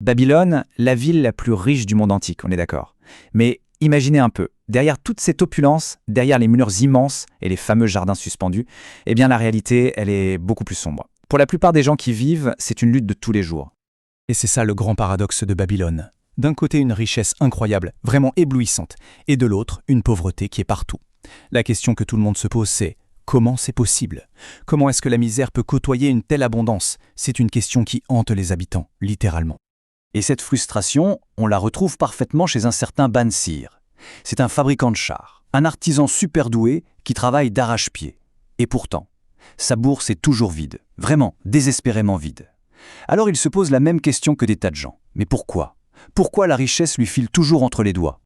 Babylone, la ville la plus riche du monde antique, on est d'accord. Mais imaginez un peu, derrière toute cette opulence, derrière les murs immenses et les fameux jardins suspendus, eh bien la réalité, elle est beaucoup plus sombre. Pour la plupart des gens qui y vivent, c'est une lutte de tous les jours. Et c'est ça le grand paradoxe de Babylone. D'un côté, une richesse incroyable, vraiment éblouissante, et de l'autre, une pauvreté qui est partout. La question que tout le monde se pose, c'est comment c'est possible? Comment est-ce que la misère peut côtoyer une telle abondance? C'est une question qui hante les habitants, littéralement. Et cette frustration, on la retrouve parfaitement chez un certain Bansir. C'est un fabricant de chars, un artisan super doué qui travaille d'arrache-pied. Et pourtant, sa bourse est toujours vide, vraiment désespérément vide. Alors il se pose la même question que des tas de gens. Mais pourquoi? Pourquoi la richesse lui file toujours entre les doigts?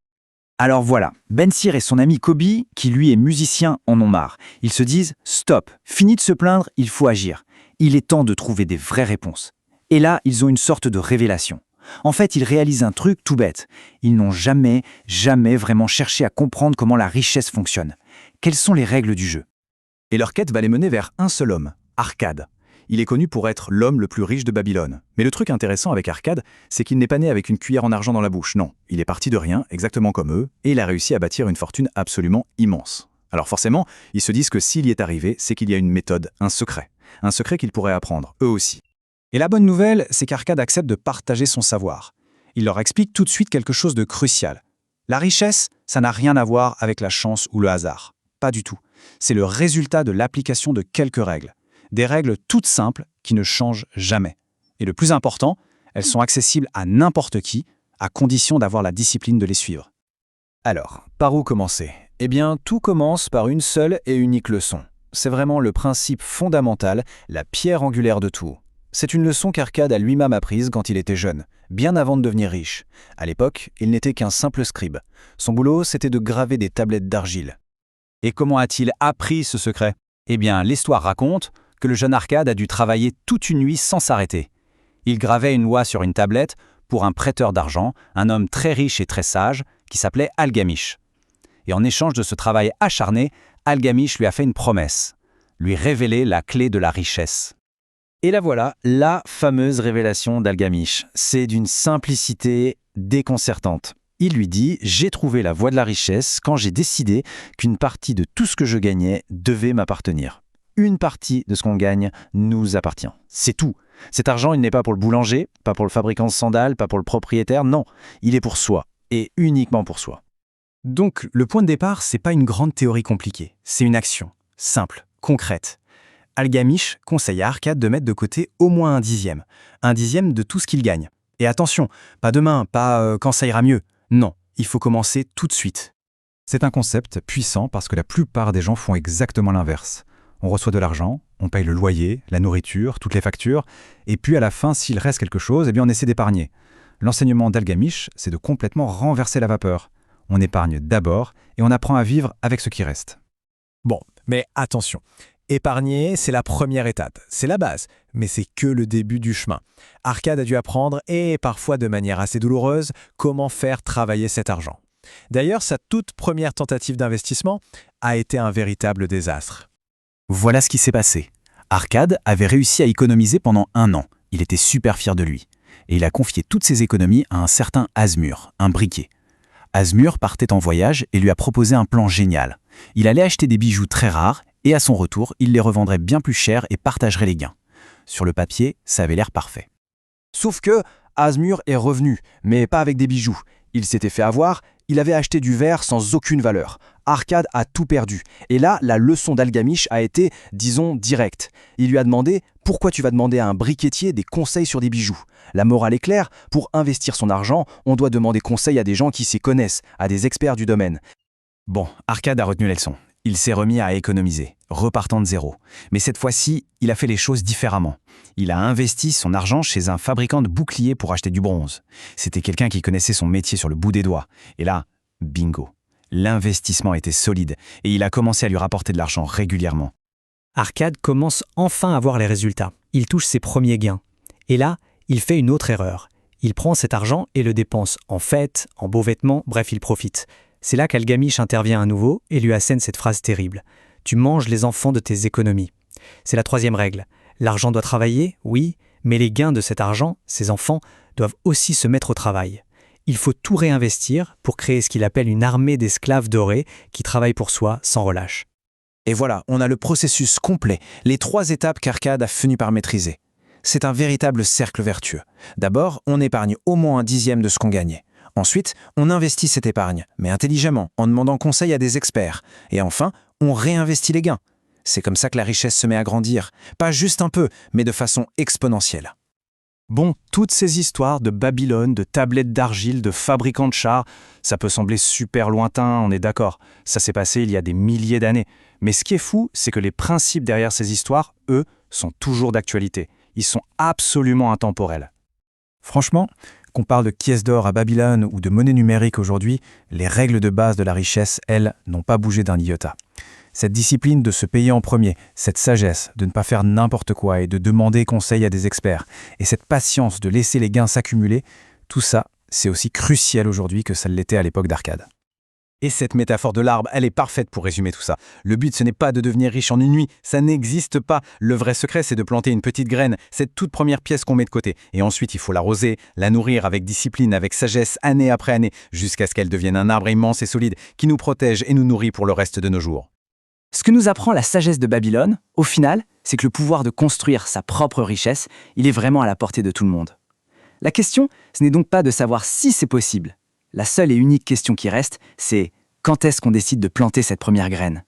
Alors voilà, Bansir et son ami Kobi, qui lui est musicien, en ont marre. Ils se disent « Stop, fini de se plaindre, il faut agir. Il est temps de trouver des vraies réponses. » Et là, ils ont une sorte de révélation. En fait, ils réalisent un truc tout bête. Ils n'ont jamais vraiment cherché à comprendre comment la richesse fonctionne. Quelles sont les règles du jeu? Et leur quête va les mener vers un seul homme, Arkad. Il est connu pour être l'homme le plus riche de Babylone. Mais le truc intéressant avec Arkad, c'est qu'il n'est pas né avec une cuillère en argent dans la bouche. Non, il est parti de rien, exactement comme eux, et il a réussi à bâtir une fortune absolument immense. Alors forcément, ils se disent que s'il y est arrivé, c'est qu'il y a une méthode, un secret qu'ils pourraient apprendre, eux aussi. Et la bonne nouvelle, c'est qu'Arkad accepte de partager son savoir. Il leur explique tout de suite quelque chose de crucial. La richesse, ça n'a rien à voir avec la chance ou le hasard. Pas du tout. C'est le résultat de l'application de quelques règles. Des règles toutes simples qui ne changent jamais. Et le plus important, elles sont accessibles à n'importe qui, à condition d'avoir la discipline de les suivre. Alors, par où commencer? Eh bien, tout commence par une seule et unique leçon. C'est vraiment le principe fondamental, la pierre angulaire de tout. C'est une leçon qu'Arkad a lui-même apprise quand il était jeune, bien avant de devenir riche. À l'époque, il n'était qu'un simple scribe. Son boulot, c'était de graver des tablettes d'argile. Et comment a-t-il appris ce secret? Eh bien, l'histoire raconte que le jeune Arkad a dû travailler toute une nuit sans s'arrêter. Il gravait une loi sur une tablette pour un prêteur d'argent, un homme très riche et très sage, qui s'appelait Algamish. Et en échange de ce travail acharné, Algamish lui a fait une promesse, lui révéler la clé de la richesse. Et la voilà, la fameuse révélation d'Algamish. C'est d'une simplicité déconcertante. Il lui dit « J'ai trouvé la voie de la richesse quand j'ai décidé qu'une partie de tout ce que je gagnais devait m'appartenir. Une partie de ce qu'on gagne nous appartient. C'est tout. Cet argent, il n'est pas pour le boulanger, pas pour le fabricant de sandales, pas pour le propriétaire, non. Il est pour soi, et uniquement pour soi. » Donc, le point de départ, c'est pas une grande théorie compliquée. C'est une action, simple, concrète. Algamish conseille à Arkad de mettre de côté au moins un dixième de tout ce qu'il gagne. Et attention, pas demain, pas quand ça ira mieux. Non, il faut commencer tout de suite. C'est un concept puissant parce que la plupart des gens font exactement l'inverse. On reçoit de l'argent, on paye le loyer, la nourriture, toutes les factures, et puis à la fin, s'il reste quelque chose, eh bien on essaie d'épargner. L'enseignement d'Algamish, c'est de complètement renverser la vapeur. On épargne d'abord et on apprend à vivre avec ce qui reste. Bon, mais attention. Épargner, c'est la première étape, c'est la base, mais c'est que le début du chemin. Arkad a dû apprendre, et parfois de manière assez douloureuse, comment faire travailler cet argent. D'ailleurs, sa toute première tentative d'investissement a été un véritable désastre. Voilà ce qui s'est passé. Arkad avait réussi à économiser pendant 1 an. Il était super fier de lui. Et il a confié toutes ses économies à un certain Asmur, un briquet. Asmur partait en voyage et lui a proposé un plan génial. Il allait acheter des bijoux très rares et à son retour, il les revendrait bien plus cher et partagerait les gains. Sur le papier, ça avait l'air parfait. Sauf que Asmur est revenu, mais pas avec des bijoux. Il s'était fait avoir, il avait acheté du verre sans aucune valeur. Arkad a tout perdu. Et là, la leçon d'Algamish a été, disons, directe. Il lui a demandé « Pourquoi tu vas demander à un briquetier des conseils sur des bijoux ?» La morale est claire, pour investir son argent, on doit demander conseil à des gens qui s'y connaissent, à des experts du domaine. Bon, Arkad a retenu la leçon. Il s'est remis à économiser, repartant de zéro. Mais cette fois-ci, il a fait les choses différemment. Il a investi son argent chez un fabricant de boucliers pour acheter du bronze. C'était quelqu'un qui connaissait son métier sur le bout des doigts. Et là, bingo. L'investissement était solide et il a commencé à lui rapporter de l'argent régulièrement. Arkad commence enfin à voir les résultats. Il touche ses premiers gains. Et là, il fait une autre erreur. Il prend cet argent et le dépense en fêtes, en beaux vêtements, bref, il profite. C'est là qu'Algamish intervient à nouveau et lui assène cette phrase terrible. « Tu manges les enfants de tes économies ». C'est la troisième règle. L'argent doit travailler, oui, mais les gains de cet argent, ces enfants, doivent aussi se mettre au travail. Il faut tout réinvestir pour créer ce qu'il appelle une armée d'esclaves dorés qui travaillent pour soi sans relâche. Et voilà, on a le processus complet, les 3 étapes qu'Arcade a fini par maîtriser. C'est un véritable cercle vertueux. D'abord, on épargne au moins un dixième de ce qu'on gagnait. Ensuite, on investit cette épargne, mais intelligemment, en demandant conseil à des experts. Et enfin, on réinvestit les gains. C'est comme ça que la richesse se met à grandir. Pas juste un peu, mais de façon exponentielle. Bon, toutes ces histoires de Babylone, de tablettes d'argile, de fabricants de chars, ça peut sembler super lointain, on est d'accord. Ça s'est passé il y a des milliers d'années. Mais ce qui est fou, c'est que les principes derrière ces histoires, eux, sont toujours d'actualité. Ils sont absolument intemporels. Franchement, qu'on parle de pièces d'or à Babylone ou de monnaie numérique aujourd'hui, les règles de base de la richesse, elles, n'ont pas bougé d'un iota. Cette discipline de se payer en premier, cette sagesse de ne pas faire n'importe quoi et de demander conseil à des experts, et cette patience de laisser les gains s'accumuler, tout ça, c'est aussi crucial aujourd'hui que ça l'était à l'époque d'Arcade. Et cette métaphore de l'arbre, elle est parfaite pour résumer tout ça. Le but, ce n'est pas de devenir riche en une nuit, ça n'existe pas. Le vrai secret, c'est de planter une petite graine, cette toute première pièce qu'on met de côté. Et ensuite, il faut l'arroser, la nourrir avec discipline, avec sagesse, année après année, jusqu'à ce qu'elle devienne un arbre immense et solide qui nous protège et nous nourrit pour le reste de nos jours. Ce que nous apprend la sagesse de Babylone, au final, c'est que le pouvoir de construire sa propre richesse, il est vraiment à la portée de tout le monde. La question, ce n'est donc pas de savoir si c'est possible. La seule et unique question qui reste, c'est quand est-ce qu'on décide de planter cette première graine ?